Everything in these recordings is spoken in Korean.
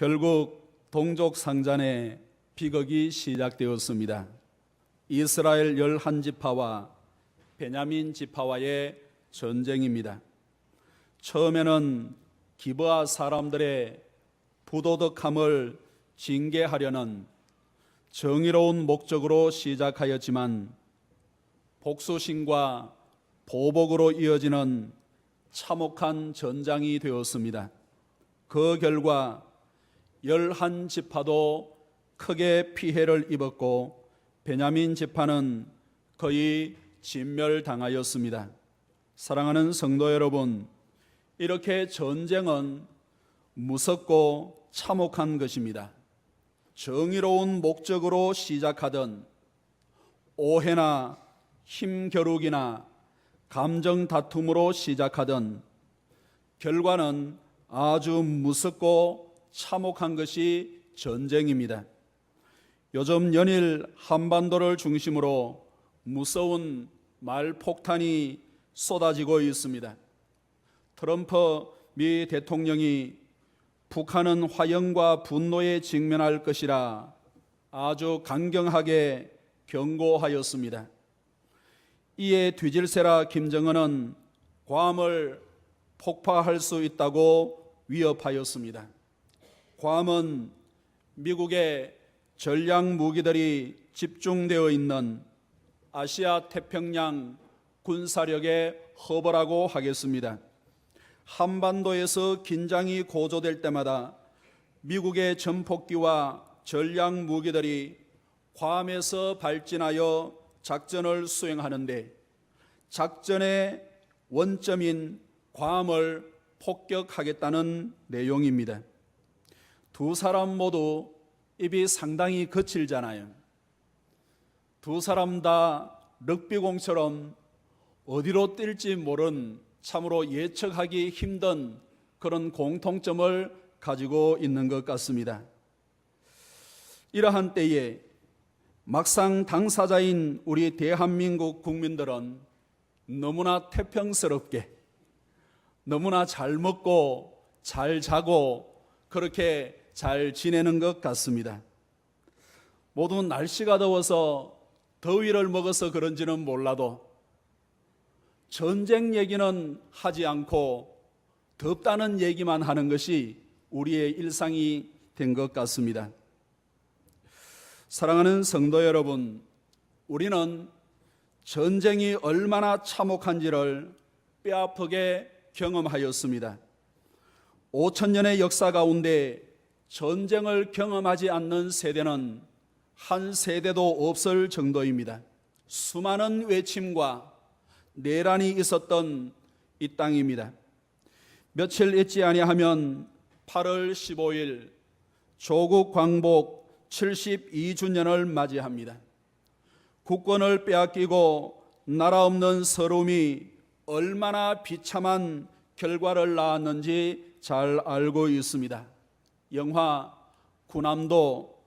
결국 동족 상잔의 비극이 시작되었습니다. 이스라엘 11지파와 베냐민 지파와의 전쟁입니다. 처음에는 기브아 사람들의 부도덕함을 징계하려는 정의로운 목적으로 시작하였지만 복수심과 보복으로 이어지는 참혹한 전장이 되었습니다. 그 결과 11지파도 크게 피해를 입었고 베냐민 지파는 거의 진멸당하였습니다. 사랑하는 성도 여러분, 이렇게 전쟁은 무섭고 참혹한 것입니다. 정의로운 목적으로 시작하던 오해나 힘겨루기나 감정 다툼으로 시작하던 결과는 아주 무섭고 참혹한 것이 전쟁입니다. 요즘 연일 한반도를 중심으로 무서운 말폭탄이 쏟아지고 있습니다. 트럼프 미 대통령이 북한은 화형과 분노에 직면할 것이라 아주 강경하게 경고하였습니다. 이에 뒤질세라 김정은은 괌을 폭파할 수 있다고 위협하였습니다. 괌은 미국의 전략 무기들이 집중되어 있는 아시아 태평양 군사력의 허브라고 하겠습니다. 한반도에서 긴장이 고조될 때마다 미국의 전폭기와 전략 무기들이 괌에서 발진하여 작전을 수행하는데 작전의 원점인 괌을 폭격하겠다는 내용입니다. 두 사람 모두 입이 상당히 거칠잖아요. 두 사람 다 럭비공처럼 어디로 뛸지 모른 참으로 예측하기 힘든 그런 공통점을 가지고 있는 것 같습니다. 이러한 때에 막상 당사자인 우리 대한민국 국민들은 너무나 태평스럽게, 너무나 잘 먹고 잘 자고 그렇게 잘 지내는 것 같습니다. 모두 날씨가 더워서 더위를 먹어서 그런지는 몰라도 전쟁 얘기는 하지 않고 덥다는 얘기만 하는 것이 우리의 일상이 된 것 같습니다. 사랑하는 성도 여러분, 우리는 전쟁이 얼마나 참혹한지를 뼈아프게 경험하였습니다. 5,000년의 역사 가운데 전쟁을 경험하지 않는 세대는 한 세대도 없을 정도입니다. 수많은 외침과 내란이 있었던 이 땅입니다. 며칠 있지 아니하면 8월 15일 조국 광복 72주년을 맞이합니다. 국권을 빼앗기고 나라 없는 서러움이 얼마나 비참한 결과를 낳았는지 잘 알고 있습니다. 영화 군함도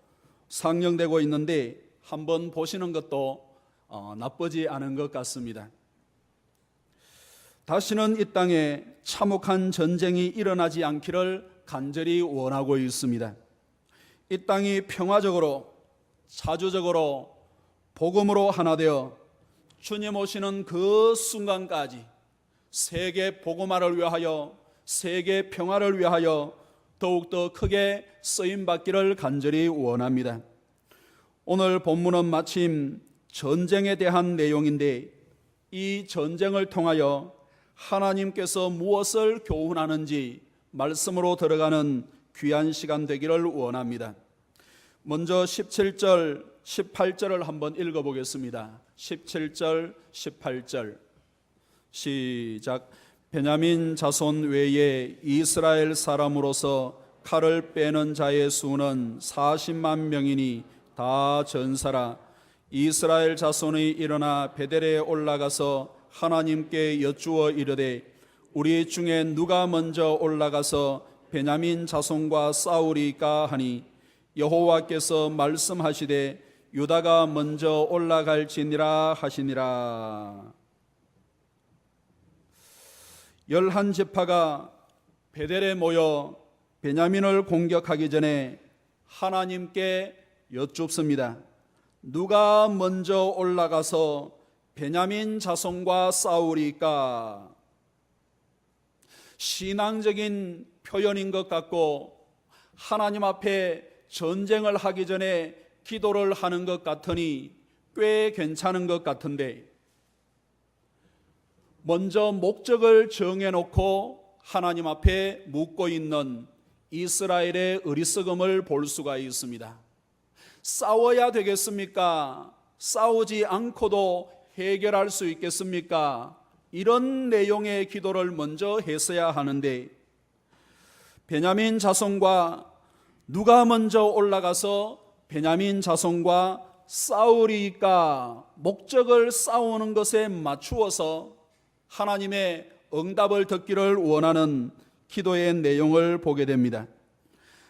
상영되고 있는데 한번 보시는 것도 나쁘지 않은 것 같습니다. 다시는 이 땅에 참혹한 전쟁이 일어나지 않기를 간절히 원하고 있습니다. 이 땅이 평화적으로 자주적으로 복음으로 하나 되어 주님 오시는 그 순간까지 세계 복음화를 위하여, 세계 평화를 위하여 더욱더 크게 쓰임받기를 간절히 원합니다. 오늘 본문은 마침 전쟁에 대한 내용인데 이 전쟁을 통하여 하나님께서 무엇을 교훈하는지 말씀으로 들어가는 귀한 시간 되기를 원합니다. 먼저 17절, 18절을 한번 읽어보겠습니다. 17절, 18절 시작. 베냐민 자손 외에 이스라엘 사람으로서 칼을 빼는 자의 수는 40만 명이니 다 전사라. 이스라엘 자손이 일어나 베델에 올라가서 하나님께 여쭈어 이르되 우리 중에 누가 먼저 올라가서 베냐민 자손과 싸우리까 하니 여호와께서 말씀하시되 유다가 먼저 올라갈지니라 하시니라. 11지파가 베델에 모여 베냐민을 공격하기 전에 하나님께 여쭙습니다. 누가 먼저 올라가서 베냐민 자손과 싸우리까? 신앙적인 표현인 것 같고 하나님 앞에 전쟁을 하기 전에 기도를 하는 것 같으니 꽤 괜찮은 것 같은데, 먼저 목적을 정해놓고 하나님 앞에 묻고 있는 이스라엘의 어리석음을 볼 수가 있습니다. 싸워야 되겠습니까? 싸우지 않고도 해결할 수 있겠습니까? 이런 내용의 기도를 먼저 했어야 하는데, 베냐민 자손과 누가 먼저 올라가서 베냐민 자손과 싸우리까? 목적을 싸우는 것에 맞추어서 하나님의 응답을 듣기를 원하는 기도의 내용을 보게 됩니다.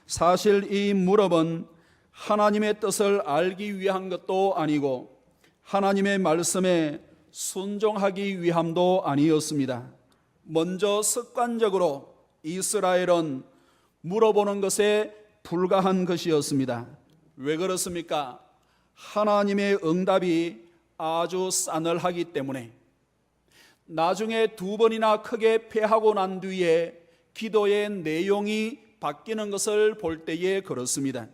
사실 이 무릎은 하나님의 뜻을 알기 위한 것도 아니고 하나님의 말씀에 순종하기 위함도 아니었습니다. 먼저 습관적으로 이스라엘은 물어보는 것에 불과한 것이었습니다. 왜 그렇습니까? 하나님의 응답이 아주 싸늘하기 때문에. 나중에 두 번이나 크게 패하고 난 뒤에 기도의 내용이 바뀌는 것을 볼 때에 그렇습니다.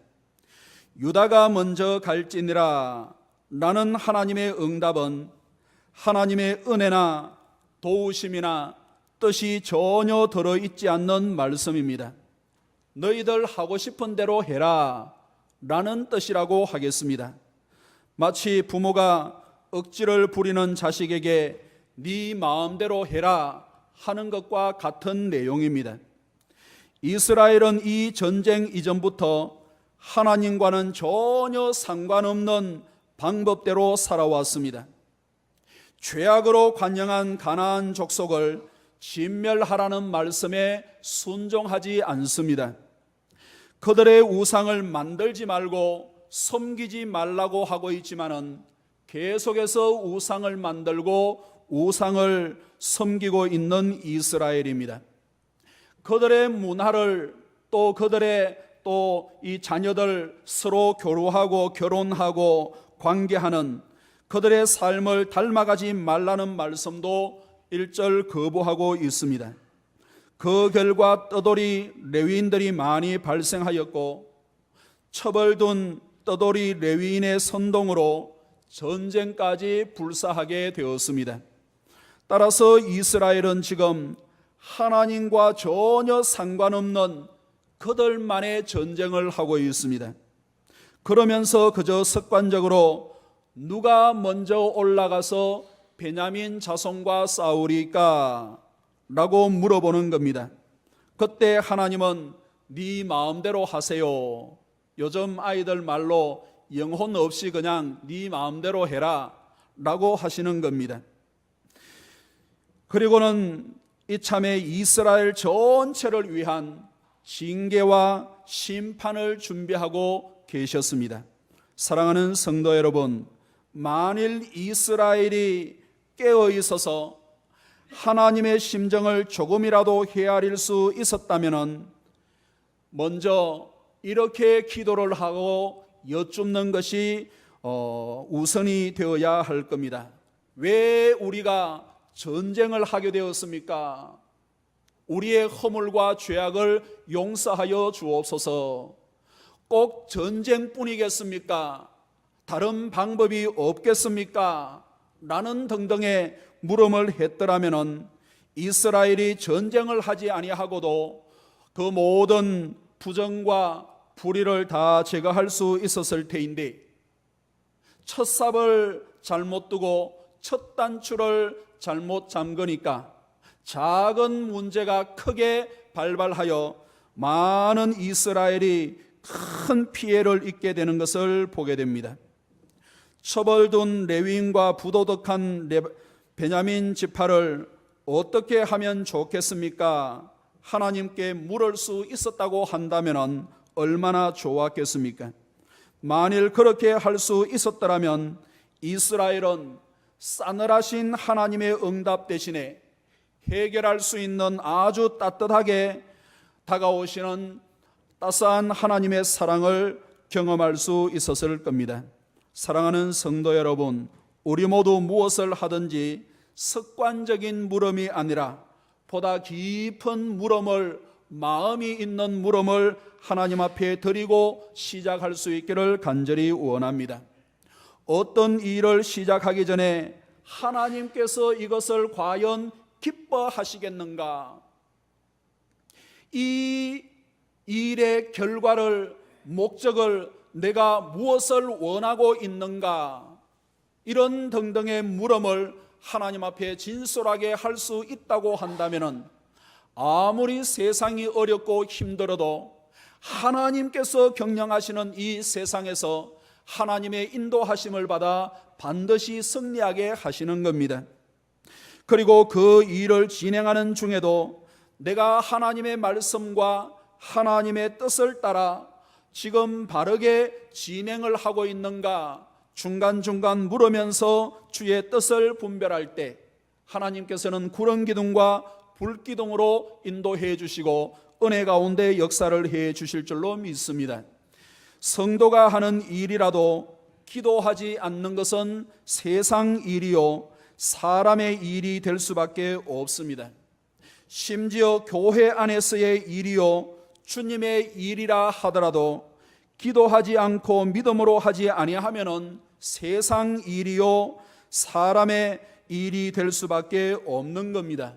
유다가 먼저 갈지니라 라는 하나님의 응답은 하나님의 은혜나 도우심이나 뜻이 전혀 들어있지 않는 말씀입니다. 너희들 하고 싶은 대로 해라 라는 뜻이라고 하겠습니다. 마치 부모가 억지를 부리는 자식에게 네 마음대로 해라 하는 것과 같은 내용입니다. 이스라엘은 이 전쟁 이전부터 하나님과는 전혀 상관없는 방법대로 살아왔습니다. 죄악으로 관영한 가나안 족속을 진멸하라는 말씀에 순종하지 않습니다. 그들의 우상을 만들지 말고 섬기지 말라고 하고 있지만은 계속해서 우상을 만들고 우상을 섬기고 있는 이스라엘입니다. 그들의 문화를 또 그들의 또 이 자녀들 서로 교류하고 결혼하고 관계하는 그들의 삶을 닮아가지 말라는 말씀도 일절 거부하고 있습니다. 그 결과 떠돌이 레위인들이 많이 발생하였고 처벌둔 떠돌이 레위인의 선동으로 전쟁까지 불사하게 되었습니다. 따라서 이스라엘은 지금 하나님과 전혀 상관없는 그들만의 전쟁을 하고 있습니다. 그러면서 그저 습관적으로 누가 먼저 올라가서 베냐민 자손과 싸우리까? 라고 물어보는 겁니다. 그때 하나님은 네 마음대로 하세요. 요즘 아이들 말로 영혼 없이 그냥 네 마음대로 해라 라고 하시는 겁니다. 그리고는 이참에 이스라엘 전체를 위한 징계와 심판을 준비하고 계셨습니다. 사랑하는 성도 여러분, 만일 이스라엘이 깨어 있어서 하나님의 심정을 조금이라도 헤아릴 수 있었다면 먼저 이렇게 기도를 하고 여쭙는 것이 우선이 되어야 할 겁니다. 왜 우리가 전쟁을 하게 되었습니까? 우리의 허물과 죄악을 용서하여 주옵소서. 꼭 전쟁뿐이겠습니까? 다른 방법이 없겠습니까? 라는 등등의 물음을 했더라면 이스라엘이 전쟁을 하지 아니하고도 그 모든 부정과 불의를 다 제거할 수 있었을 테인데, 첫 삽을 잘못 두고 첫 단추를 잘못 잠그니까 작은 문제가 크게 발발하여 많은 이스라엘이 큰 피해를 입게 되는 것을 보게 됩니다. 처벌둔 레위인과 부도덕한 베냐민 지파를 어떻게 하면 좋겠습니까? 하나님께 물을 수 있었다고 한다면 얼마나 좋았겠습니까? 만일 그렇게 할 수 있었더라면 이스라엘은 싸늘하신 하나님의 응답 대신에 해결할 수 있는 아주 따뜻하게 다가오시는 따스한 하나님의 사랑을 경험할 수 있었을 겁니다. 사랑하는 성도 여러분, 우리 모두 무엇을 하든지 습관적인 물음이 아니라 보다 깊은 물음을, 마음이 있는 물음을 하나님 앞에 드리고 시작할 수 있기를 간절히 원합니다. 어떤 일을 시작하기 전에 하나님께서 이것을 과연 기뻐하시겠는가? 이 일의 결과를, 목적을 내가 무엇을 원하고 있는가? 이런 등등의 물음을 하나님 앞에 진솔하게 할 수 있다고 한다면 아무리 세상이 어렵고 힘들어도 하나님께서 경영하시는 이 세상에서 하나님의 인도하심을 받아 반드시 승리하게 하시는 겁니다. 그리고 그 일을 진행하는 중에도 내가 하나님의 말씀과 하나님의 뜻을 따라 지금 바르게 진행을 하고 있는가 중간중간 물으면서 주의 뜻을 분별할 때 하나님께서는 구름 기둥과 불 기둥으로 인도해 주시고 은혜 가운데 역사를 해 주실 줄로 믿습니다. 성도가 하는 일이라도 기도하지 않는 것은 세상 일이요 사람의 일이 될 수밖에 없습니다. 심지어 교회 안에서의 일이요 주님의 일이라 하더라도 기도하지 않고 믿음으로 하지 아니하면은 세상 일이요 사람의 일이 될 수밖에 없는 겁니다.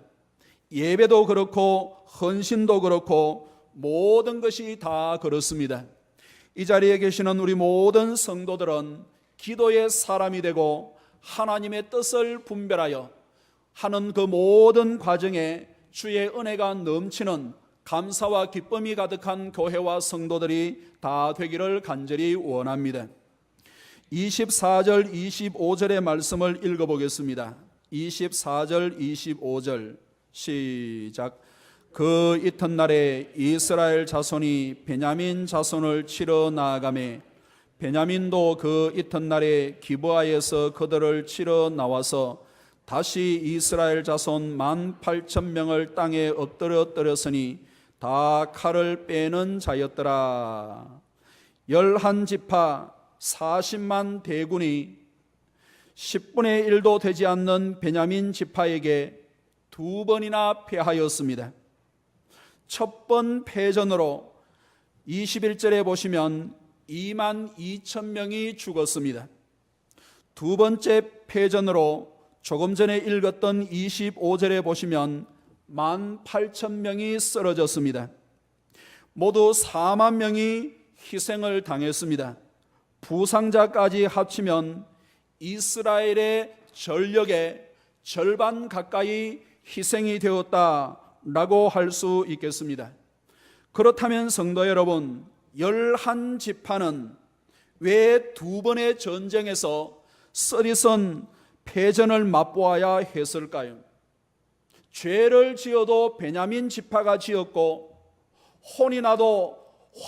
예배도 그렇고 헌신도 그렇고 모든 것이 다 그렇습니다. 이 자리에 계시는 우리 모든 성도들은 기도의 사람이 되고 하나님의 뜻을 분별하여 하는 그 모든 과정에 주의 은혜가 넘치는 감사와 기쁨이 가득한 교회와 성도들이 다 되기를 간절히 원합니다. 24절 25절의 말씀을 읽어보겠습니다. 24절 25절 시작. 그 이튿날에 이스라엘 자손이 베냐민 자손을 치러 나아가매 베냐민도 그 이튿날에 기브아에서 그들을 치러 나와서 다시 이스라엘 자손 18,000명을 땅에 엎드렸으니 다 칼을 빼는 자였더라. 11지파 40만 대군이 10분의 1도 되지 않는 베냐민 지파에게 2번이나 패하였습니다. 첫 번 패전으로 21절에 보시면 22,000명이 죽었습니다. 두 번째 패전으로 조금 전에 읽었던 25절에 보시면 18,000명이 쓰러졌습니다. 모두 4만 명이 희생을 당했습니다. 부상자까지 합치면 이스라엘의 전력의 절반 가까이 희생이 되었다라고 할 수 있겠습니다. 그렇다면 성도 여러분, 11지파는 왜 두 번의 전쟁에서 쓰리선 패전을 맛보아야 했을까요? 죄를 지어도 베냐민 지파가 지었고 혼이 나도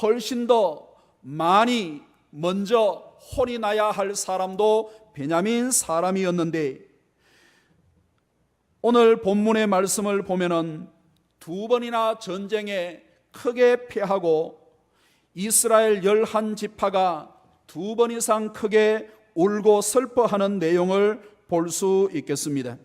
훨씬 더 많이 먼저 혼이 나야 할 사람도 베냐민 사람이었는데 오늘 본문의 말씀을 보면은 두 번이나 전쟁에 크게 패하고 이스라엘 11지파가 두 번 이상 크게 울고 슬퍼하는 내용을 볼 수 있겠습니다.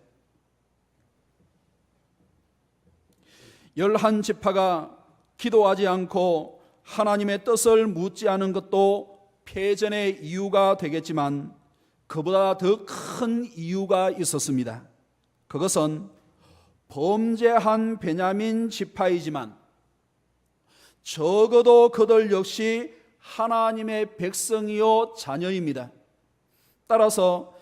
11지파가 기도하지 않고 하나님의 뜻을 묻지 않은 것도 패전의 이유가 되겠지만 그보다 더 큰 이유가 있었습니다. 그것은 범죄한 베냐민 지파이지만 적어도 그들 역시 하나님의 백성이요 자녀입니다. 따라서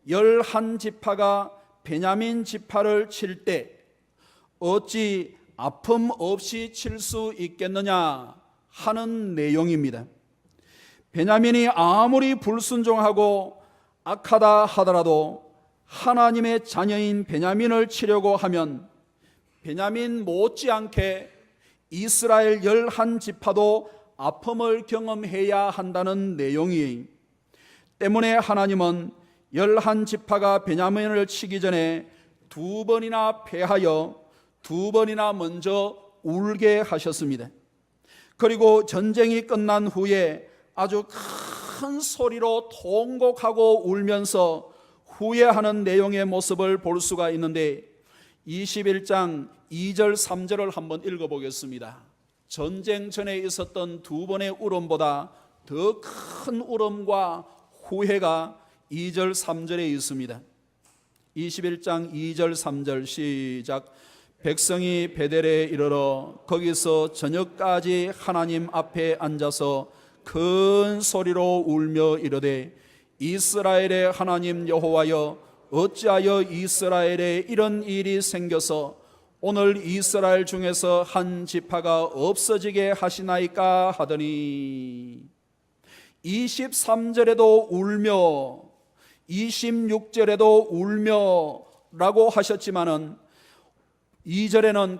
11지파가 베냐민 지파를 칠 때 어찌 아픔 없이 칠 수 있겠느냐 하는 내용입니다. 베냐민이 아무리 불순종하고 악하다 하더라도 하나님의 자녀인 베냐민을 치려고 하면 베냐민 못지않게 이스라엘 11지파도 아픔을 경험해야 한다는 내용이 때문에 하나님은 11지파가 베냐민을 치기 전에 두 번이나 패하여 두 번이나 먼저 울게 하셨습니다. 그리고 전쟁이 끝난 후에 아주 큰 소리로 통곡하고 울면서 후회하는 내용의 모습을 볼 수가 있는데 21장 2절 3절을 한번 읽어보겠습니다. 전쟁 전에 있었던 두 번의 울음보다 더 큰 울음과 후회가 2절 3절에 있습니다. 21장 2절 3절 시작. 백성이 베델에 이르러 거기서 저녁까지 하나님 앞에 앉아서 큰 소리로 울며 이르되 이스라엘의 하나님 여호와여 어찌하여 이스라엘에 이런 일이 생겨서 오늘 이스라엘 중에서 한 지파가 없어지게 하시나이까 하더니 23절에도 울며 26절에도 울며 라고 하셨지만은 2절에는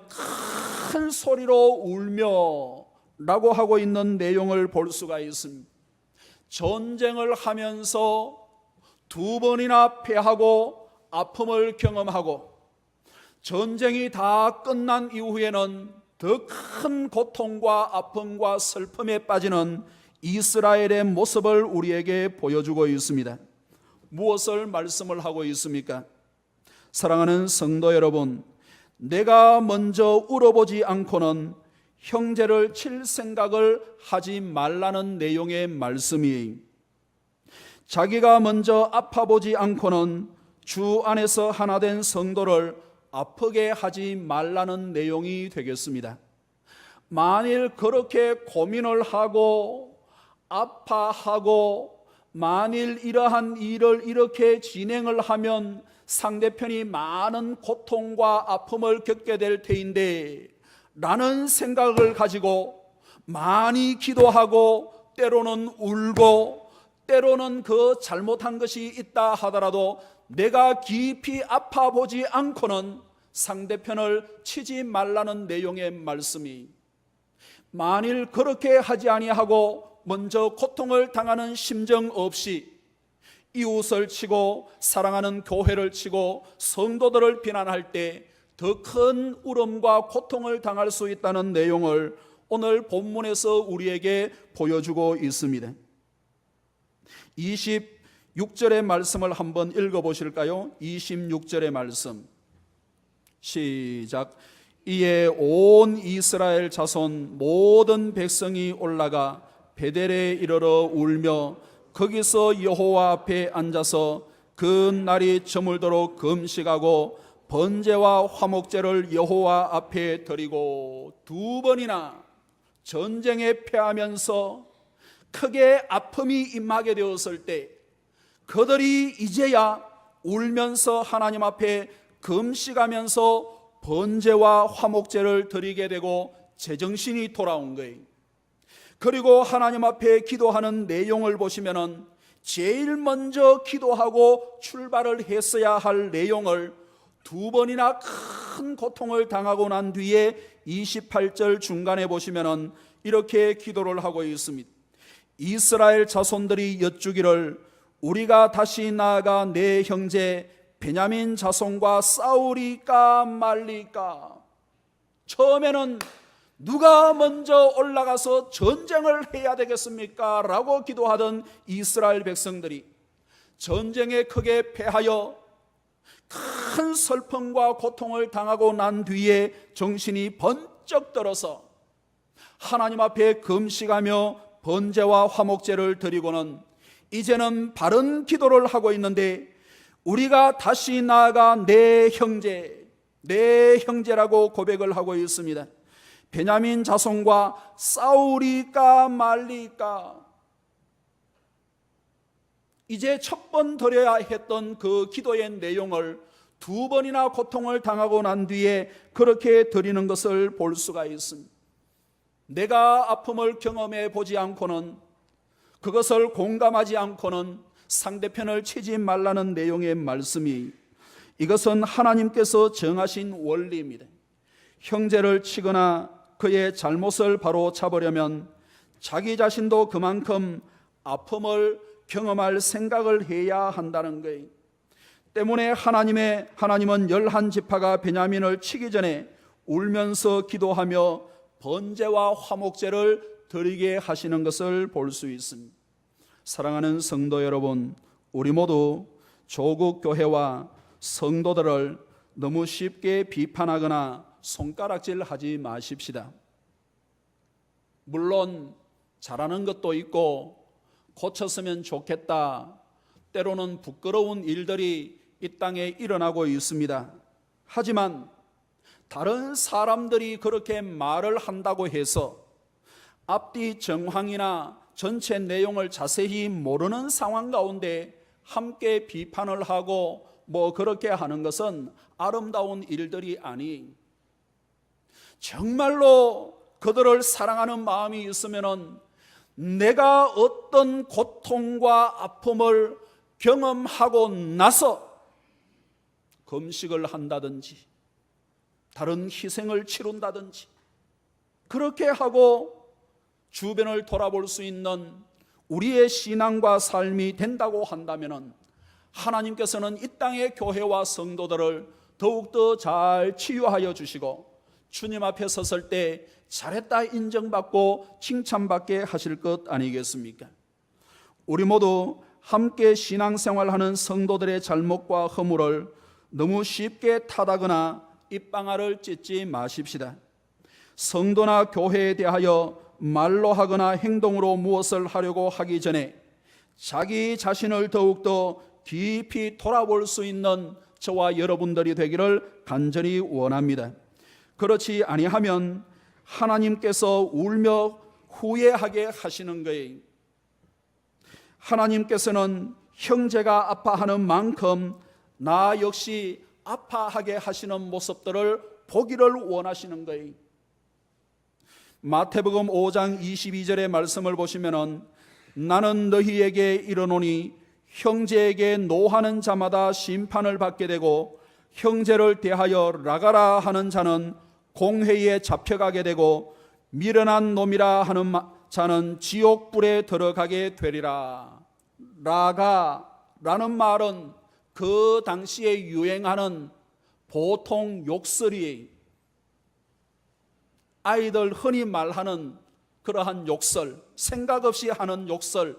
큰 소리로 울며 라고 하고 있는 내용을 볼 수가 있습니다. 전쟁을 하면서 두 번이나 패하고 아픔을 경험하고 전쟁이 다 끝난 이후에는 더 큰 고통과 아픔과 슬픔에 빠지는 이스라엘의 모습을 우리에게 보여주고 있습니다. 무엇을 말씀을 하고 있습니까? 사랑하는 성도 여러분, 내가 먼저 울어보지 않고는 형제를 칠 생각을 하지 말라는 내용의 말씀이에요. 자기가 먼저 아파보지 않고는 주 안에서 하나 된 성도를 아프게 하지 말라는 내용이 되겠습니다. 만일 그렇게 고민을 하고 아파하고 만일 이러한 일을 이렇게 진행을 하면 상대편이 많은 고통과 아픔을 겪게 될 테인데 라는 생각을 가지고 많이 기도하고 때로는 울고 때로는 그 잘못한 것이 있다 하더라도 내가 깊이 아파보지 않고는 상대편을 치지 말라는 내용의 말씀이, 만일 그렇게 하지 아니하고 먼저 고통을 당하는 심정 없이 이웃을 치고 사랑하는 교회를 치고 성도들을 비난할 때 더 큰 울음과 고통을 당할 수 있다는 내용을 오늘 본문에서 우리에게 보여주고 있습니다. 26절의 말씀을 한번 읽어보실까요? 26절의 말씀 시작. 이에 온 이스라엘 자손 모든 백성이 올라가 베델에 이르러 울며 거기서 여호와 앞에 앉아서 그 날이 저물도록 금식하고 번제와 화목제를 여호와 앞에 드리고 두 번이나 전쟁에 패하면서 크게 아픔이 임하게 되었을 때 그들이 이제야 울면서 하나님 앞에 금식하면서 번제와 화목제를 드리게 되고 제정신이 돌아온 거예요. 그리고 하나님 앞에 기도하는 내용을 보시면은 제일 먼저 기도하고 출발을 했어야 할 내용을 두 번이나 큰 고통을 당하고 난 뒤에 28절 중간에 보시면은 이렇게 기도를 하고 있습니다. 이스라엘 자손들이 여쭈기를 우리가 다시 나아가 내 형제 베냐민 자손과 싸우리까 말리까. 처음에는 누가 먼저 올라가서 전쟁을 해야 되겠습니까? 라고 기도하던 이스라엘 백성들이 전쟁에 크게 패하여 큰 슬픔과 고통을 당하고 난 뒤에 정신이 번쩍 들어서 하나님 앞에 금식하며 번제와 화목제를 드리고는 이제는 바른 기도를 하고 있는데 우리가 다시 나아가 내 형제라고 고백을 하고 있습니다. 베냐민 자손과 싸우리까 말리까. 이제 첫 번 드려야 했던 그 기도의 내용을 두 번이나 고통을 당하고 난 뒤에 그렇게 드리는 것을 볼 수가 있습니다. 내가 아픔을 경험해 보지 않고는, 그것을 공감하지 않고는 상대편을 치지 말라는 내용의 말씀이, 이것은 하나님께서 정하신 원리입니다. 형제를 치거나 그의 잘못을 바로 잡으려면 자기 자신도 그만큼 아픔을 경험할 생각을 해야 한다는 거예요. 때문에 하나님은 11지파가 베냐민을 치기 전에 울면서 기도하며 번제와 화목제를 드리게 하시는 것을 볼 수 있습니다. 사랑하는 성도 여러분, 우리 모두 조국 교회와 성도들을 너무 쉽게 비판하거나 손가락질하지 마십시다. 물론 잘하는 것도 있고 고쳤으면 좋겠다, 때로는 부끄러운 일들이 이 땅에 일어나고 있습니다. 하지만 다른 사람들이 그렇게 말을 한다고 해서 앞뒤 정황이나 전체 내용을 자세히 모르는 상황 가운데 함께 비판을 하고 그렇게 하는 것은 아름다운 일들이 아니, 정말로 그들을 사랑하는 마음이 있으면 내가 어떤 고통과 아픔을 경험하고 나서 금식을 한다든지 다른 희생을 치룬다든지 그렇게 하고 주변을 돌아볼 수 있는 우리의 신앙과 삶이 된다고 한다면 하나님께서는 이 땅의 교회와 성도들을 더욱더 잘 치유하여 주시고 주님 앞에 섰을 때 잘했다 인정받고 칭찬받게 하실 것 아니겠습니까? 우리 모두 함께 신앙생활하는 성도들의 잘못과 허물을 너무 쉽게 탓하거나 입방아를 찢지 마십시다. 성도나 교회에 대하여 말로 하거나 행동으로 무엇을 하려고 하기 전에 자기 자신을 더욱더 깊이 돌아볼 수 있는 저와 여러분들이 되기를 간절히 원합니다. 그렇지 아니하면 하나님께서 울며 후회하게 하시는 거예요. 하나님께서는 형제가 아파하는 만큼 나 역시 아파하게 하시는 모습들을 보기를 원하시는 거예요. 마태복음 5장 22절의 말씀을 보시면 나는 너희에게 이르노니 형제에게 노하는 자마다 심판을 받게 되고 형제를 대하여 라가라 하는 자는 공회에 잡혀가게 되고 미련한 놈이라 하는 자는 지옥불에 들어가게 되리라. 라가라는 말은 그 당시에 유행하는 보통 욕설이에요. 아이들 흔히 말하는 그러한 욕설, 생각 없이 하는 욕설,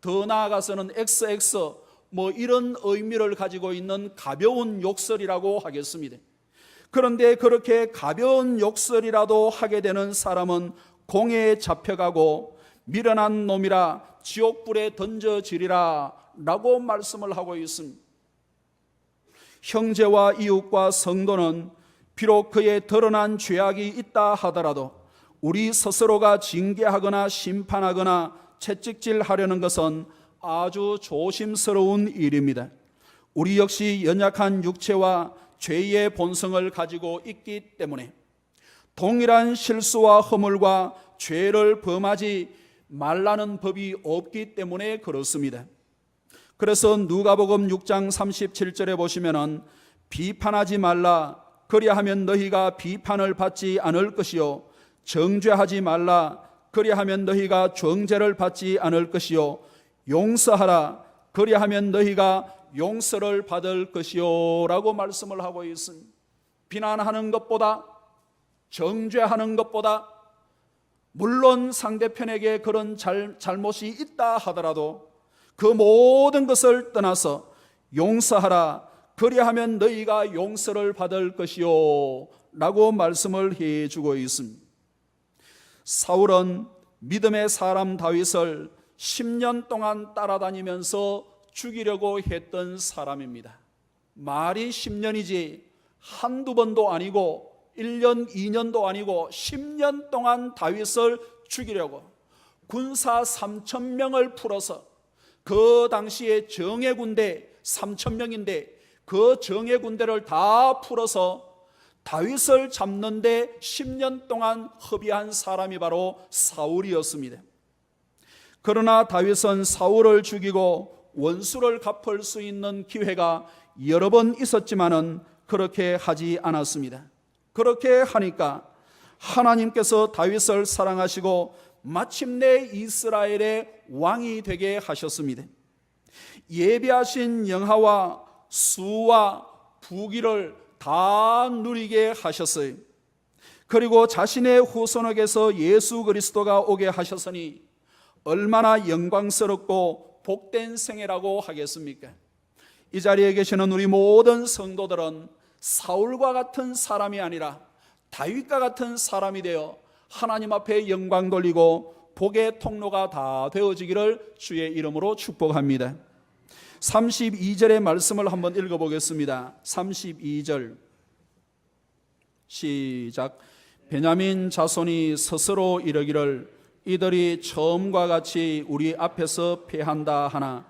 더 나아가서는 XX 이런 의미를 가지고 있는 가벼운 욕설이라고 하겠습니다. 그런데 그렇게 가벼운 욕설이라도 하게 되는 사람은 공회에 잡혀가고 미련한 놈이라 지옥불에 던져지리라 라고 말씀을 하고 있습니다. 형제와 이웃과 성도는 비록 그의 드러난 죄악이 있다 하더라도 우리 스스로가 징계하거나 심판하거나 채찍질하려는 것은 아주 조심스러운 일입니다. 우리 역시 연약한 육체와 죄의 본성을 가지고 있기 때문에 동일한 실수와 허물과 죄를 범하지 말라는 법이 없기 때문에 그렇습니다. 그래서 누가복음 6장 37절에 보시면은 비판하지 말라, 그리하면 너희가 비판을 받지 않을 것이요 정죄하지 말라, 그리하면 너희가 정죄를 받지 않을 것이요 용서하라, 그리하면 너희가 용서를 받을 것이요 라고 말씀을 하고 있습니다. 비난하는 것보다, 정죄하는 것보다, 물론 상대편에게 그런 잘못이 있다 하더라도 그 모든 것을 떠나서 용서하라, 그리하면 너희가 용서를 받을 것이요 라고 말씀을 해주고 있습니다. 사울은 믿음의 사람 다윗을 10년 동안 따라다니면서 죽이려고 했던 사람입니다. 말이 10년이지 한두 번도 아니고 1년, 2년도 아니고 10년 동안 다윗을 죽이려고 군사 3,000명을 풀어서 그 당시에 정예 군대 3,000명인데 그 정예 군대를 다 풀어서 다윗을 잡는데 10년 동안 허비한 사람이 바로 사울이었습니다. 그러나 다윗은 사울을 죽이고 원수를 갚을 수 있는 기회가 여러 번 있었지만은 그렇게 하지 않았습니다. 그렇게 하니까 하나님께서 다윗을 사랑하시고 마침내 이스라엘의 왕이 되게 하셨습니다. 예비하신 영화와 수와 부귀를 다 누리게 하셨어요. 그리고 자신의 후손에게서 예수 그리스도가 오게 하셨으니 얼마나 영광스럽고 복된 생애라고 하겠습니까? 이 자리에 계시는 우리 모든 성도들은 사울과 같은 사람이 아니라 다윗과 같은 사람이 되어 하나님 앞에 영광 돌리고 복의 통로가 다 되어지기를 주의 이름으로 축복합니다. 32절의 말씀을 한번 읽어보겠습니다. 32절 시작. 베냐민 자손이 스스로 이르기를 이들이 처음과 같이 우리 앞에서 패한다 하나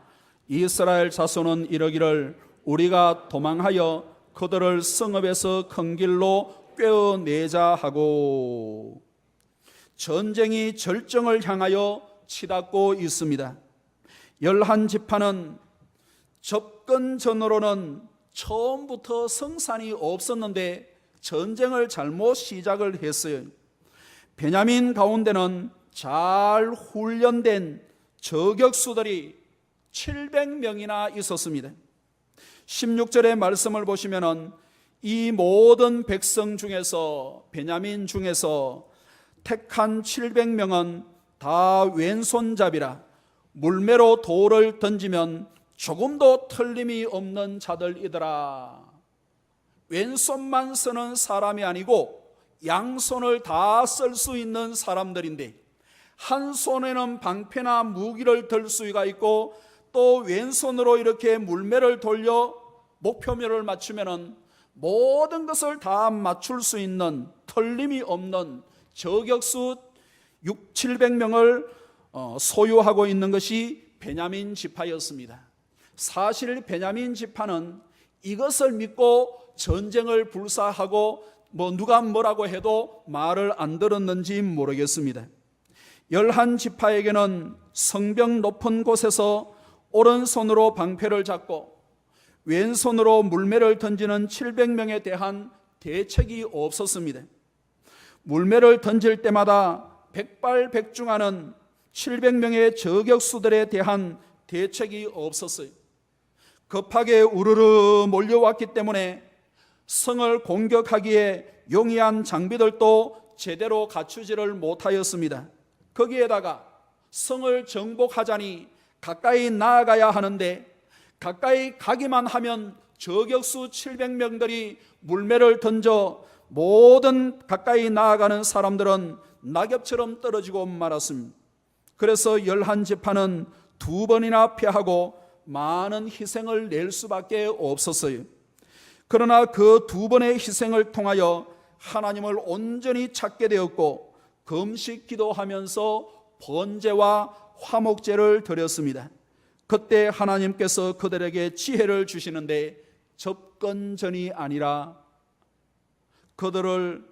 이스라엘 자손은 이르기를 우리가 도망하여 그들을 성읍에서 큰 길로 꿰어내자 하고 전쟁이 절정을 향하여 치닫고 있습니다. 11지파는 접근 전으로는 처음부터 성산이 없었는데 전쟁을 잘못 시작을 했어요. 베냐민 가운데는 잘 훈련된 저격수들이 700명이나 있었습니다. 16절의 말씀을 보시면 이 모든 백성 중에서 베냐민 중에서 택한 700명은 다 왼손잡이라 물매로 돌을 던지면 조금도 틀림이 없는 자들이더라. 왼손만 쓰는 사람이 아니고 양손을 다 쓸 수 있는 사람들인데 한 손에는 방패나 무기를 들 수가 있고 또 왼손으로 이렇게 물매를 돌려 목표면을 맞추면 모든 것을 다 맞출 수 있는 틀림이 없는 저격수 700명을 소유하고 있는 것이 베냐민 지파였습니다. 사실 베냐민 지파는 이것을 믿고 전쟁을 불사하고 누가 뭐라고 해도 말을 안 들었는지 모르겠습니다. 11지파에게는 성벽 높은 곳에서 오른손으로 방패를 잡고 왼손으로 물매를 던지는 700명에 대한 대책이 없었습니다. 물매를 던질 때마다 백발백중하는 700명의 저격수들에 대한 대책이 없었어요. 급하게 우르르 몰려왔기 때문에 성을 공격하기에 용이한 장비들도 제대로 갖추지를 못하였습니다. 거기에다가 성을 정복하자니 가까이 나아가야 하는데 가까이 가기만 하면 저격수 700명들이 물매를 던져 모든 가까이 나아가는 사람들은 낙엽처럼 떨어지고 말았습니다. 그래서 11지파는 2번이나 패하고 많은 희생을 낼 수밖에 없었어요. 그러나 그 2번의 희생을 통하여 하나님을 온전히 찾게 되었고 금식 기도하면서 번제와 화목제를 드렸습니다. 그때 하나님께서 그들에게 지혜를 주시는데 접근전이 아니라 그들을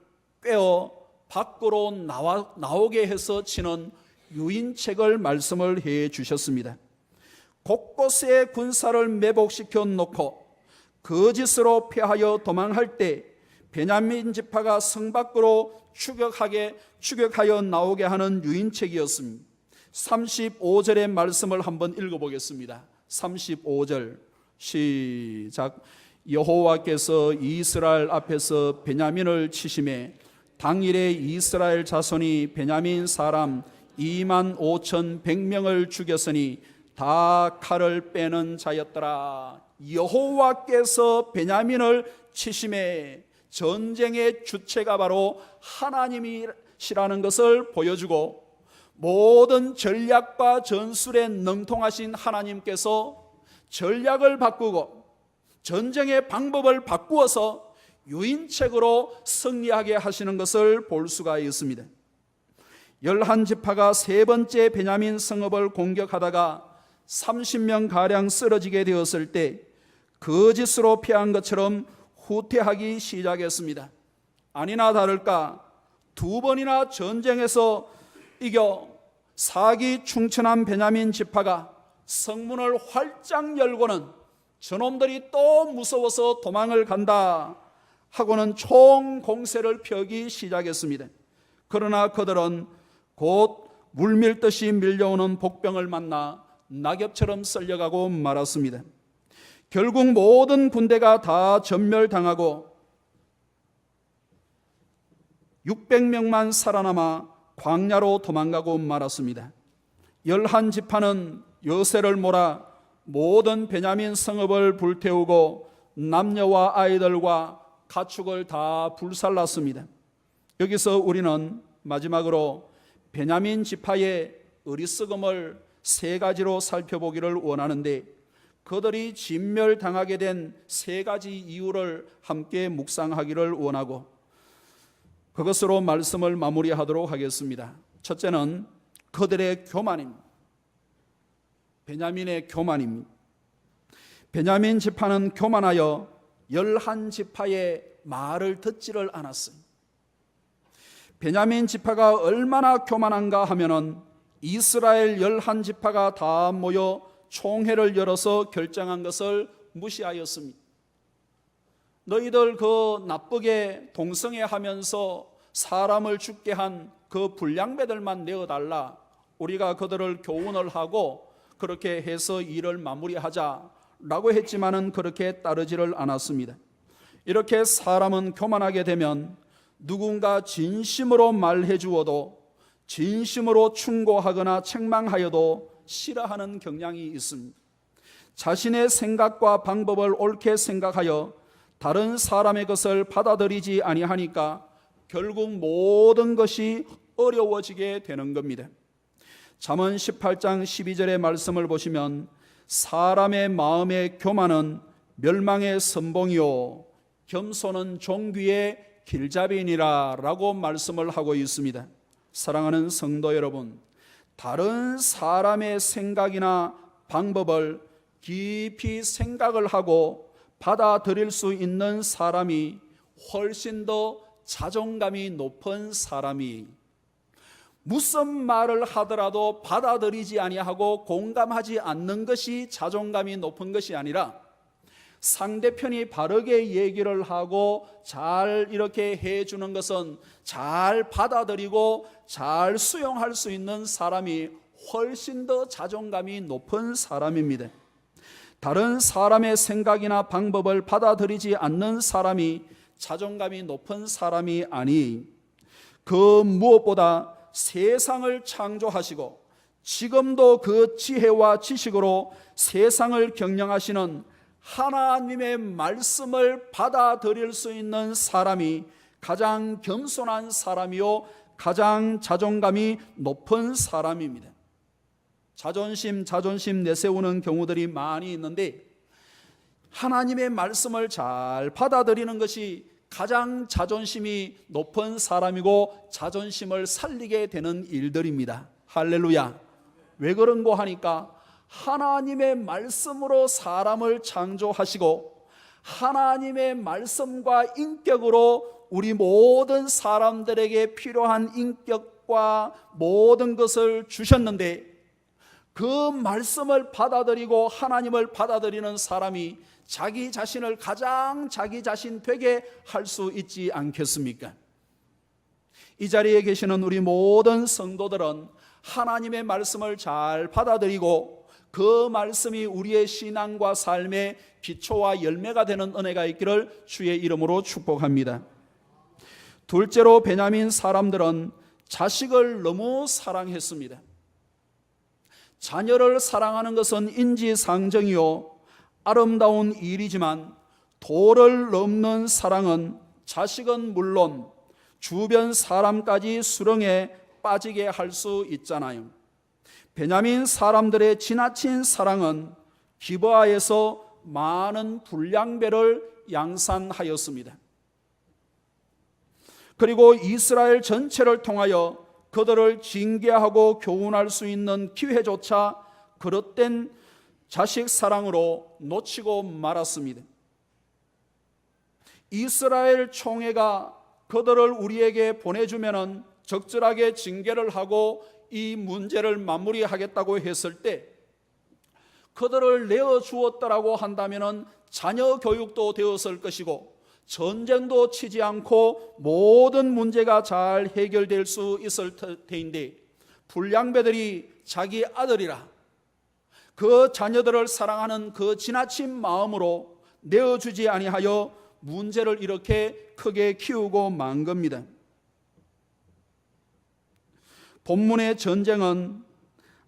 꿰어 밖으로 나오게 해서 치는 유인책을 말씀을 해 주셨습니다. 곳곳에 군사를 매복시켜 놓고 거짓으로 패하여 도망할 때 베냐민 지파가 성 밖으로 추격하여 나오게 하는 유인책이었습니다. 35절의 말씀을 한번 읽어보겠습니다. 35절 시작. 여호와께서 이스라엘 앞에서 베냐민을 치심에 당일에 이스라엘 자손이 베냐민 사람 25,100명을 죽였으니 다 칼을 빼는 자였더라. 여호와께서 베냐민을 치심에 전쟁의 주체가 바로 하나님이시라는 것을 보여주고 모든 전략과 전술에 능통하신 하나님께서 전략을 바꾸고 전쟁의 방법을 바꾸어서 유인책으로 승리하게 하시는 것을 볼 수가 있습니다. 11지파가 세 번째 베냐민 성읍을 공격하다가 30명가량 쓰러지게 되었을 때 거짓으로 피한 것처럼 후퇴하기 시작했습니다. 아니나 다를까 2번이나 전쟁에서 이겨 사기 충천한 베냐민 지파가 성문을 활짝 열고는 저놈들이 또 무서워서 도망을 간다 하고는 총 공세를 펴기 시작했습니다. 그러나 그들은 곧 물밀듯이 밀려오는 복병을 만나 낙엽처럼 쓸려가고 말았습니다. 결국 모든 군대가 다 전멸당하고 600명만 살아남아 광야로 도망가고 말았습니다. 11지파는 요새를 몰아 모든 베냐민 성읍을 불태우고 남녀와 아이들과 가축을 다 불살랐습니다. 여기서 우리는 마지막으로 베냐민 지파의 어리석음을 세 가지로 살펴보기를 원하는데, 그들이 진멸당하게 된 세 가지 이유를 함께 묵상하기를 원하고 그것으로 말씀을 마무리하도록 하겠습니다. 첫째는 그들의 교만입니다. 베냐민의 교만입니다. 베냐민 지파는 교만하여 11지파의 말을 듣지를 않았어요. 베냐민 지파가 얼마나 교만한가 하면은 이스라엘 11지파가 다 모여 총회를 열어서 결정한 것을 무시하였습니다. 너희들 그 나쁘게 동성애하면서 사람을 죽게 한 그 불량배들만 내어달라. 우리가 그들을 교훈을 하고 그렇게 해서 일을 마무리하자라고 했지만은 그렇게 따르지를 않았습니다. 이렇게 사람은 교만하게 되면 누군가 진심으로 말해 주어도, 진심으로 충고하거나 책망하여도 싫어하는 경향이 있습니다. 자신의 생각과 방법을 옳게 생각하여 다른 사람의 것을 받아들이지 아니하니까 결국 모든 것이 어려워지게 되는 겁니다. 잠언 18장 12절의 말씀을 보시면 사람의 마음의 교만은 멸망의 선봉이요 겸손은 종귀의 길잡이니라 라고 말씀을 하고 있습니다. 사랑하는 성도 여러분, 다른 사람의 생각이나 방법을 깊이 생각을 하고 받아들일 수 있는 사람이 훨씬 더 자존감이 높은 사람이, 무슨 말을 하더라도 받아들이지 아니하고 공감하지 않는 것이 자존감이 높은 것이 아니라 상대편이 바르게 얘기를 하고 잘 이렇게 해주는 것은 잘 받아들이고 잘 수용할 수 있는 사람이 훨씬 더 자존감이 높은 사람입니다. 다른 사람의 생각이나 방법을 받아들이지 않는 사람이 자존감이 높은 사람이 아니, 그 무엇보다 세상을 창조하시고 지금도 그 지혜와 지식으로 세상을 경영하시는 하나님의 말씀을 받아들일 수 있는 사람이 가장 겸손한 사람이요 가장 자존감이 높은 사람입니다. 자존심 내세우는 경우들이 많이 있는데 하나님의 말씀을 잘 받아들이는 것이 가장 자존심이 높은 사람이고 자존심을 살리게 되는 일들입니다. 할렐루야. 왜 그런고 하니까 하나님의 말씀으로 사람을 창조하시고 하나님의 말씀과 인격으로 우리 모든 사람들에게 필요한 인격과 모든 것을 주셨는데, 그 말씀을 받아들이고 하나님을 받아들이는 사람이 자기 자신을 가장 자기 자신 되게 할 수 있지 않겠습니까? 이 자리에 계시는 우리 모든 성도들은 하나님의 말씀을 잘 받아들이고 그 말씀이 우리의 신앙과 삶의 기초와 열매가 되는 은혜가 있기를 주의 이름으로 축복합니다. 둘째로 베냐민 사람들은 자식을 너무 사랑했습니다. 자녀를 사랑하는 것은 인지상정이요 아름다운 일이지만 도를 넘는 사랑은 자식은 물론 주변 사람까지 수렁에 빠지게 할 수 있잖아요. 베냐민 사람들의 지나친 사랑은 기브아에서 많은 불량배를 양산하였습니다. 그리고 이스라엘 전체를 통하여 그들을 징계하고 교훈할 수 있는 기회조차 그릇된 자식 사랑으로 놓치고 말았습니다. 이스라엘 총회가 그들을 우리에게 보내주면은 적절하게 징계를 하고 이 문제를 마무리하겠다고 했을 때 그들을 내어주었다라고 한다면은 자녀 교육도 되었을 것이고 전쟁도 치지 않고 모든 문제가 잘 해결될 수 있을 테인데, 불량배들이 자기 아들이라 그 자녀들을 사랑하는 그 지나친 마음으로 내어주지 아니하여 문제를 이렇게 크게 키우고 만 겁니다. 본문의 전쟁은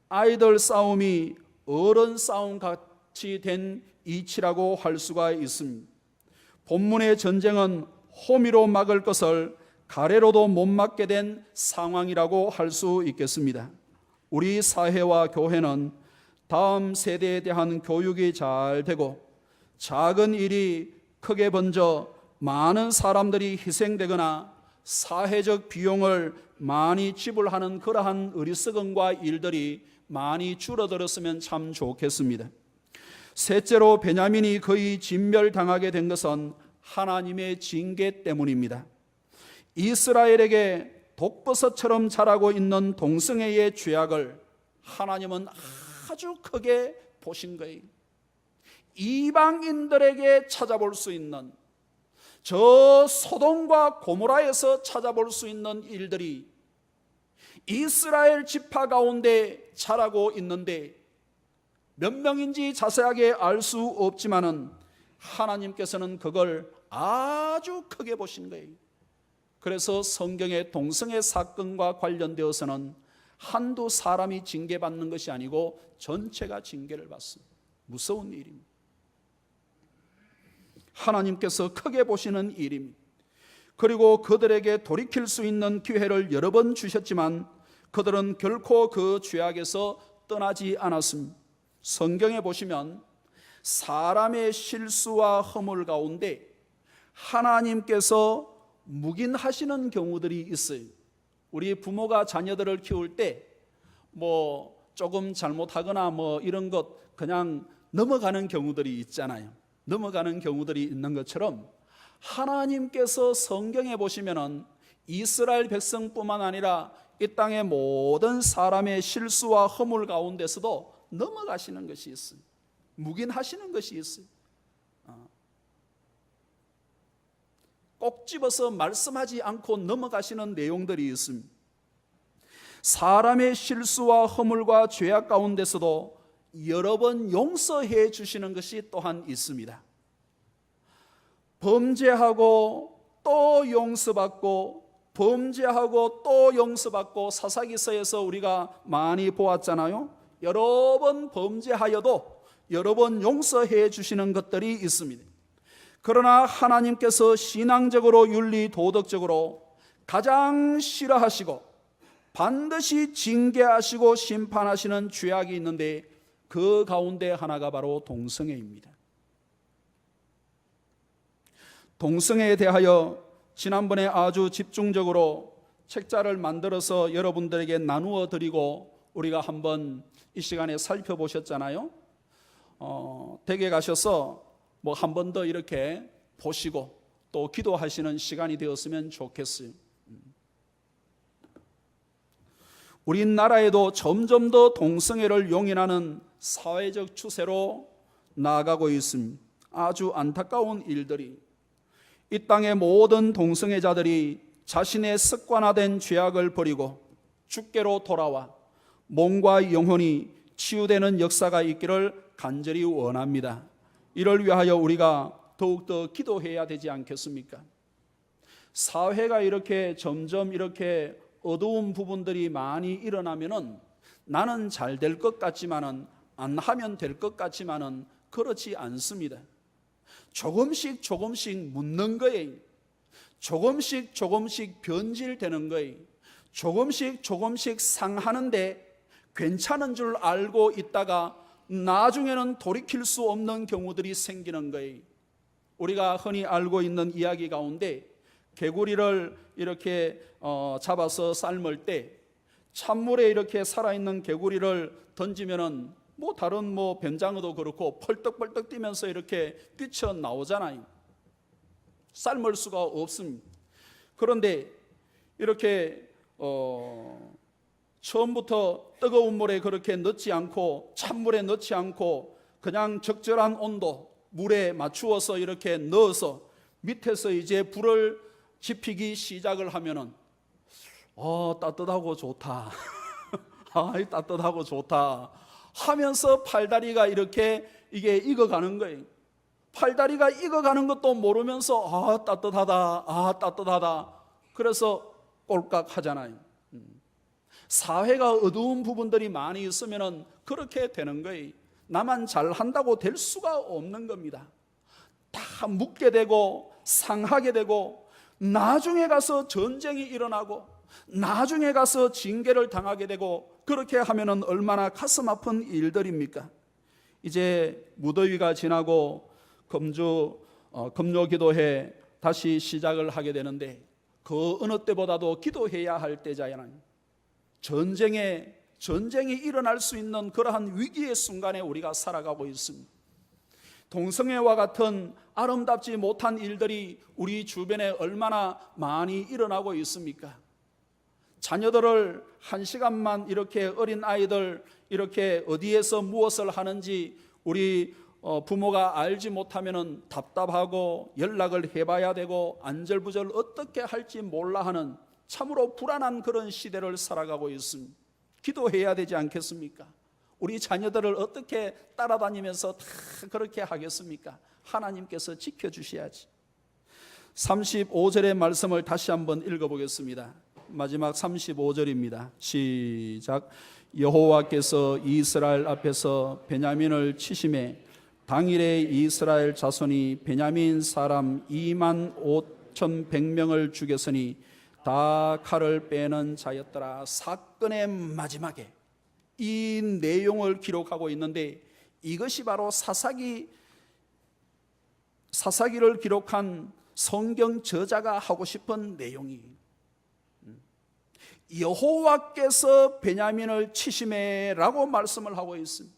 아이들 싸움이 어른 싸움 같이 된 이치라고 할 수가 있습니다. 본문의 전쟁은 호미로 막을 것을 가래로도 못 막게 된 상황이라고 할 수 있겠습니다. 우리 사회와 교회는 다음 세대에 대한 교육이 잘 되고 작은 일이 크게 번져 많은 사람들이 희생되거나 사회적 비용을 많이 지불하는 그러한 어리석음과 일들이 많이 줄어들었으면 참 좋겠습니다. 셋째로 베냐민이 거의 진멸당하게 된 것은 하나님의 징계 때문입니다. 이스라엘에게 독버섯처럼 자라고 있는 동성애의 죄악을 하나님은 아주 크게 보신 거예요. 이방인들에게 찾아볼 수 있는, 저 소돔과 고모라에서 찾아볼 수 있는 일들이 이스라엘 지파 가운데 자라고 있는데 몇 명인지 자세하게 알 수 없지만은 하나님께서는 그걸 아주 크게 보신 거예요. 그래서 성경의 동성애 사건과 관련되어서는 한두 사람이 징계받는 것이 아니고 전체가 징계를 받습니다. 무서운 일입니다. 하나님께서 크게 보시는 일입니다. 그리고 그들에게 돌이킬 수 있는 기회를 여러 번 주셨지만 그들은 결코 그 죄악에서 떠나지 않았습니다. 성경에 보시면 사람의 실수와 허물 가운데 하나님께서 묵인하시는 경우들이 있어요. 우리 부모가 자녀들을 키울 때 뭐 조금 잘못하거나 뭐 이런 것 그냥 넘어가는 경우들이 있잖아요. 넘어가는 경우들이 있는 것처럼 하나님께서 성경에 보시면은 이스라엘 백성뿐만 아니라 이 땅의 모든 사람의 실수와 허물 가운데서도 넘어가시는 것이 있어요. 묵인하시는 것이 있어요. 꼭 집어서 말씀하지 않고 넘어가시는 내용들이 있습니다. 사람의 실수와 허물과 죄악 가운데서도 여러 번 용서해 주시는 것이 또한 있습니다. 범죄하고 또 용서받고 범죄하고 또 용서받고 사사기서에서 우리가 많이 보았잖아요. 여러 번 범죄하여도 여러 번 용서해 주시는 것들이 있습니다. 그러나 하나님께서 신앙적으로 윤리 도덕적으로 가장 싫어하시고 반드시 징계하시고 심판하시는 죄악이 있는데 그 가운데 하나가 바로 동성애입니다. 동성애에 대하여 지난번에 아주 집중적으로 책자를 만들어서 여러분들에게 나누어 드리고 우리가 한번 이 시간에 살펴보셨잖아요. 댁에 가셔서 뭐 한 번 더 이렇게 보시고 또 기도하시는 시간이 되었으면 좋겠어요. 우리나라에도 점점 더 동성애를 용인하는 사회적 추세로 나아가고 있습니다. 아주 안타까운 일들이 이 땅의 모든 동성애자들이 자신의 습관화된 죄악을 버리고 주께로 돌아와 몸과 영혼이 치유되는 역사가 있기를 간절히 원합니다. 이를 위하여 우리가 더욱더 기도해야 되지 않겠습니까? 사회가 이렇게 점점 이렇게 어두운 부분들이 많이 일어나면은 나는 잘 될 것 같지만은 안 하면 될 것 같지만은 그렇지 않습니다. 조금씩 묻는 거예요. 조금씩 변질되는 거예요. 조금씩 상하는데 괜찮은 줄 알고 있다가 나중에는 돌이킬 수 없는 경우들이 생기는 거예요. 우리가 흔히 알고 있는 이야기 가운데 개구리를 이렇게 잡아서 삶을 때 찬물에 이렇게 살아있는 개구리를 던지면은 뭐 다른 뭐 뱀장어도 그렇고 펄떡펄떡 뛰면서 이렇게 뛰쳐나오잖아요. 삶을 수가 없습니다. 그런데 이렇게 처음부터 뜨거운 물에 그렇게 넣지 않고 찬물에 넣지 않고 그냥 적절한 온도 물에 맞추어서 이렇게 넣어서 밑에서 이제 불을 지피기 시작을 하면은 따뜻하고 좋다. 따뜻하고 좋다 하면서 팔다리가 이렇게 이게 익어가는 거예요. 팔다리가 익어가는 것도 모르면서 따뜻하다. 그래서 꼴깍 하잖아요. 사회가 어두운 부분들이 많이 있으면 그렇게 되는 거예요. 나만 잘한다고 될 수가 없는 겁니다. 다 묻게 되고 상하게 되고 나중에 가서 전쟁이 일어나고 나중에 가서 징계를 당하게 되고 그렇게 하면은 얼마나 가슴 아픈 일들입니까? 이제 무더위가 지나고 금요 기도회 다시 시작을 하게 되는데 그 어느 때보다도 기도해야 할 때잖아요. 전쟁이 일어날 수 있는 그러한 위기의 순간에 우리가 살아가고 있습니다. 동성애와 같은 아름답지 못한 일들이 우리 주변에 얼마나 많이 일어나고 있습니까? 자녀들을 1시간만 이렇게 어린 아이들 이렇게 어디에서 무엇을 하는지 우리 부모가 알지 못하면 답답하고 연락을 해봐야 되고 안절부절 어떻게 할지 몰라 하는 참으로 불안한 그런 시대를 살아가고 있습니다. 기도해야 되지 않겠습니까? 우리 자녀들을 어떻게 따라다니면서 다 그렇게 하겠습니까? 하나님께서 지켜주셔야지. 35절의 말씀을 다시 한번 읽어보겠습니다. 마지막 35절입니다. 시작. 여호와께서 이스라엘 앞에서 베냐민을 치심에 당일에 이스라엘 자손이 베냐민 사람 25,100명을 죽였으니 다 칼을 빼는 자였더라. 사건의 마지막에 이 내용을 기록하고 있는데 이것이 바로 사사기를 기록한 성경 저자가 하고 싶은 내용이 여호와께서 베냐민을 치심에라고 말씀을 하고 있습니다.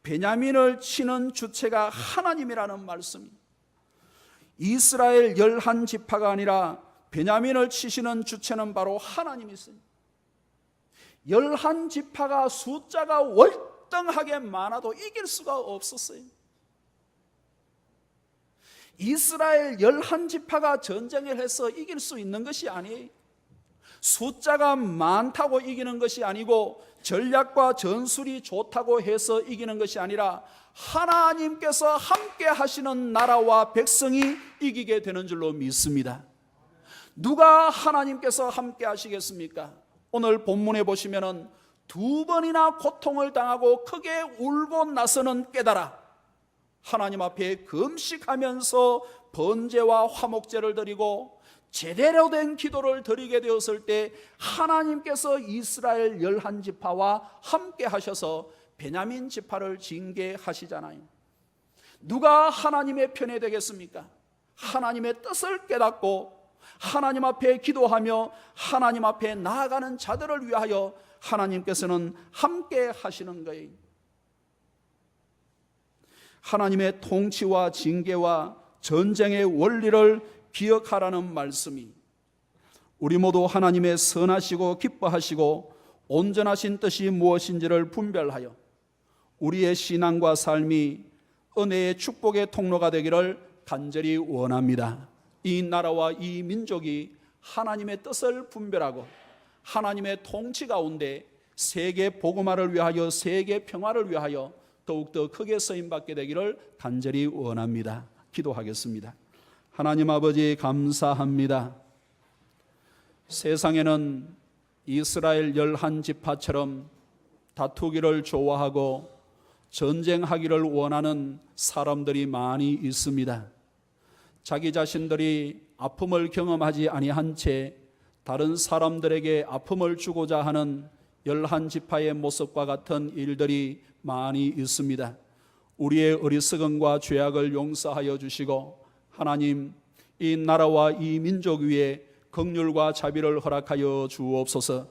베냐민을 치는 주체가 하나님이라는 말씀입니다. 이스라엘 11지파가 아니라 베냐민을 치시는 주체는 바로 하나님이십니다. 11지파가 숫자가 월등하게 많아도 이길 수가 없었어요. 이스라엘 11지파가 전쟁을 해서 이길 수 있는 것이 아니에요. 숫자가 많다고 이기는 것이 아니고 전략과 전술이 좋다고 해서 이기는 것이 아니라 하나님께서 함께 하시는 나라와 백성이 이기게 되는 줄로 믿습니다. 누가 하나님께서 함께 하시겠습니까? 오늘 본문에 보시면은 2번이나 고통을 당하고 크게 울고 나서는 깨달아 하나님 앞에 금식하면서 번제와 화목제를 드리고 제대로 된 기도를 드리게 되었을 때 하나님께서 이스라엘 11지파와 함께 하셔서 베냐민 지파를 징계하시잖아요. 누가 하나님의 편에 되겠습니까? 하나님의 뜻을 깨닫고 하나님 앞에 기도하며 하나님 앞에 나아가는 자들을 위하여 하나님께서는 함께 하시는 거예요. 하나님의 통치와 징계와 전쟁의 원리를 기억하라는 말씀이 우리 모두 하나님의 선하시고 기뻐하시고 온전하신 뜻이 무엇인지를 분별하여 우리의 신앙과 삶이 은혜의 축복의 통로가 되기를 간절히 원합니다. 이 나라와 이 민족이 하나님의 뜻을 분별하고 하나님의 통치 가운데 세계 복음화를 위하여 세계 평화를 위하여 더욱더 크게 쓰임받게 되기를 간절히 원합니다. 기도하겠습니다. 하나님 아버지 감사합니다. 세상에는 이스라엘 11지파처럼 다투기를 좋아하고 전쟁하기를 원하는 사람들이 많이 있습니다. 자기 자신들이 아픔을 경험하지 아니한 채 다른 사람들에게 아픔을 주고자 하는 11지파의 모습과 같은 일들이 많이 있습니다. 우리의 어리석음과 죄악을 용서하여 주시고 하나님 이 나라와 이 민족 위에 긍휼과 자비를 허락하여 주옵소서.